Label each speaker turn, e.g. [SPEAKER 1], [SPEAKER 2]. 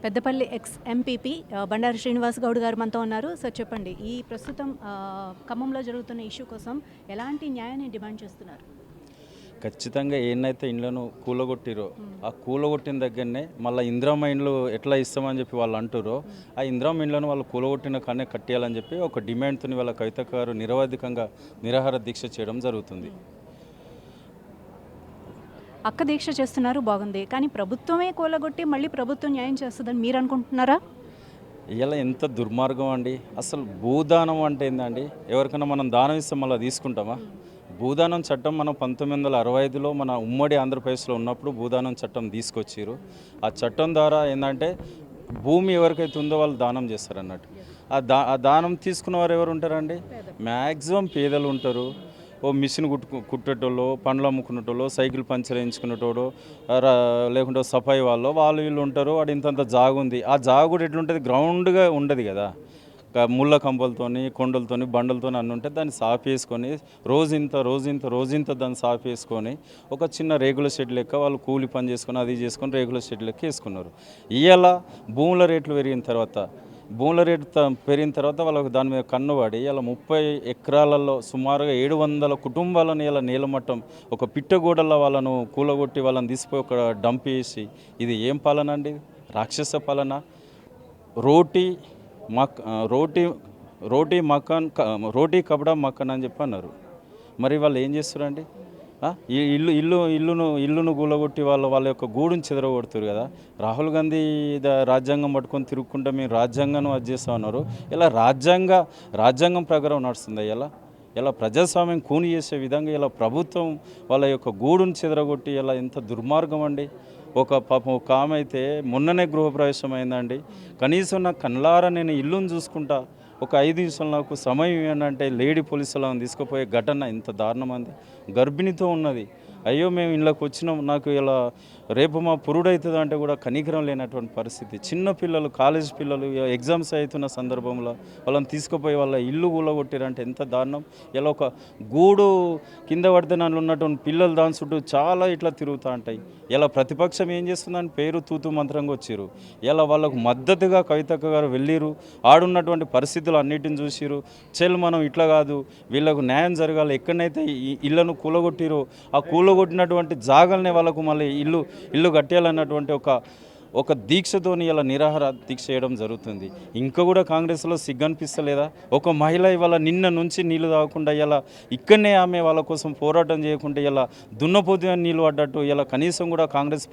[SPEAKER 1] Peddapalli ex MPP Bandaru Srinivas Goud గారు మనతో ఉన్నారు. సార్ చెప్పండి, ఈ ప్రస్తుతం ఖమ్మంలో జరుగుతున్న ఇష్యూ కోసం ఎలాంటి న్యాయాన్ని డిమాండ్ చేస్తున్నారు?
[SPEAKER 2] ఖచ్చితంగా ఏన్నైతే ఇండ్లను కూలగొట్టిరో ఆ కూలగొట్టిన దగ్గరనే మళ్ళీ ఇందిరమ్మ ఇండ్లు ఎట్లా ఇస్తామని చెప్పి వాళ్ళు అంటారో ఆ ఇందిరమ్మ ఇండ్లను వాళ్ళు కూలగొట్టిన కానీ కట్టేయాలని చెప్పి ఒక డిమాండ్తో వాళ్ళ కవిత గారు నిరవధికంగా నిరాహార దీక్ష చేయడం జరుగుతుంది.
[SPEAKER 1] అక్క దీక్ష చేస్తున్నారు, బాగుంది. కానీ ప్రభుత్వమే కూలగొట్టి మళ్ళీ ప్రభుత్వం న్యాయం చేస్తుందని మీరు అనుకుంటున్నారా?
[SPEAKER 2] ఇలా ఎంత దుర్మార్గం అండి. అసలు భూదానం అంటే ఏందండి? ఎవరికైనా మనం దానం ఇస్తే మళ్ళీ తీసుకుంటామా? భూదానం చట్టం మనం 1965లో మన ఉమ్మడి ఆంధ్రప్రదేశ్లో ఉన్నప్పుడు భూదానం చట్టం తీసుకొచ్చారు. ఆ చట్టం ద్వారా ఏంటంటే భూమి ఎవరికైతే ఉందో వాళ్ళు దానం చేస్తారు అన్నట్టు. ఆ దానం తీసుకున్న వారు ఎవరు ఉంటారండి? మ్యాక్సిమం పేదలు ఉంటారు. ఓ మిషన్ కుట్టేటోళ్ళు, పండ్లు అమ్ముకునేటోళ్ళు, సైకిల్ పంచర్ వేయించుకునేటోడు, లేకుంటే సఫాయి వాళ్ళు వీళ్ళు ఉంటారు. వాడు ఇంతంత జాగు ఉంది. ఆ జాగు కూడా ఎట్లుంటుంది? గ్రౌండ్గా ఉండదు కదా, ముళ్ళ కంపలతోని, కొండలతోని, బండలతోని అన్నీ ఉంటే దాన్ని సాఫ్ చేసుకొని రోజింత దాన్ని సాఫ్ చేసుకొని ఒక చిన్న రేగుల షెడ్ లెక్క వాళ్ళు కూలి పని చేసుకొని అది చేసుకొని రేగుల షెడ్ లెక్క వేసుకున్నారు. ఇవాళ భూముల రేట్లు పెరిగిన తర్వాత వాళ్ళకు దాని మీద కన్నుబడి ఇలా 30 ఎకరాలలో సుమారుగా 700 కుటుంబాలను ఇలా నీలమట్టం ఒక పిట్టగూడల్లో వాళ్ళను కూలగొట్టి వాళ్ళని తీసిపోయి ఒక డంప్ వేసి, ఇది ఏం పాలన అండి? రాక్షస పాలన. రోటీ రోటీ కపడా మక్కన్ అని చెప్పి అన్నారు. మరి వాళ్ళు ఏం చేస్తారండి? ఈ ఇల్లును కూలగొట్టి వాళ్ళ యొక్క గూడుని చెదరగొడుతారు కదా. రాహుల్ గాంధీ రాజ్యాంగం పట్టుకొని తిరుగుకుంటూ మేము రాజ్యాంగాన్ని అది చేస్తా ఉన్నారు. ఇలా రాజ్యాంగం ప్రకారం నడుస్తుంది. ఇలా ప్రజాస్వామ్యం కూని చేసే విధంగా ఇలా ప్రభుత్వం వాళ్ళ యొక్క గూడుని చెదరగొట్టి ఇలా ఎంత దుర్మార్గం అండి. ఒక ఆమె అయితే మొన్ననే గృహప్రవేశం అయిందండి. కనీసం నా కళ్ళారా నేను ఇల్లును చూసుకుంటా, ఒక 5 నిమిషాలు నాకు సమయం ఏంటంటే లేడీ పోలీసులను తీసుకుపోయే ఘటన ఎంత దారుణం అంది. గర్భిణితో ఉన్నది. అయ్యో మేము ఇళ్ళకి వచ్చినాం, నాకు ఇలా రేపు మా పురుడు అవుతుంది అంటే కూడా కనికరం లేనటువంటి పరిస్థితి. చిన్న పిల్లలు, కాలేజ్ పిల్లలు ఎగ్జామ్స్ అవుతున్న సందర్భంలో వాళ్ళని తీసుకుపోయి వాళ్ళ ఇల్లు కూలగొట్టారంటే ఎంత దారుణం. ఇలా ఒక గూడు కింద పడితే నన్ను ఉన్నటువంటి పిల్లలు దాని చుట్టూ చాలా ఇట్లా తిరుగుతూ ఉంటాయి. ఇలా ప్రతిపక్షం ఏం చేస్తుందని పేరు తూతు మంత్రంగా వచ్చారు. ఇలా వాళ్ళకు మద్దతుగా కవితక్క గారు వెళ్ళిరు. ఆడున్నటువంటి పరిస్థితులు అన్నిటిని చూసిరు. మనం ఇట్లా కాదు, వీళ్ళకు న్యాయం జరగాలి. ఎక్కడైతే ఇళ్లను కూలగొట్టిరో ఆ కూలగొట్టినటువంటి జాగల్నే వాళ్ళకు మళ్ళీ ఇల్లు కట్టేయాలన్నటువంటి ఒక దీక్షతోని ఇలా నిరాహార దీక్ష చేయడం జరుగుతుంది. ఇంకా కూడా కాంగ్రెస్లో సిగ్గనిపిస్తలేదా? ఒక మహిళ ఇవాళ నిన్న నుంచి నీళ్లు తాగకుండా ఇలా ఇక్కడనే ఆమె వాళ్ళ కోసం పోరాటం చేయకుండా ఇలా దున్నపోతు నీళ్ళు పడ్డట్టు ఇలా కనీసం కూడా కాంగ్రెస్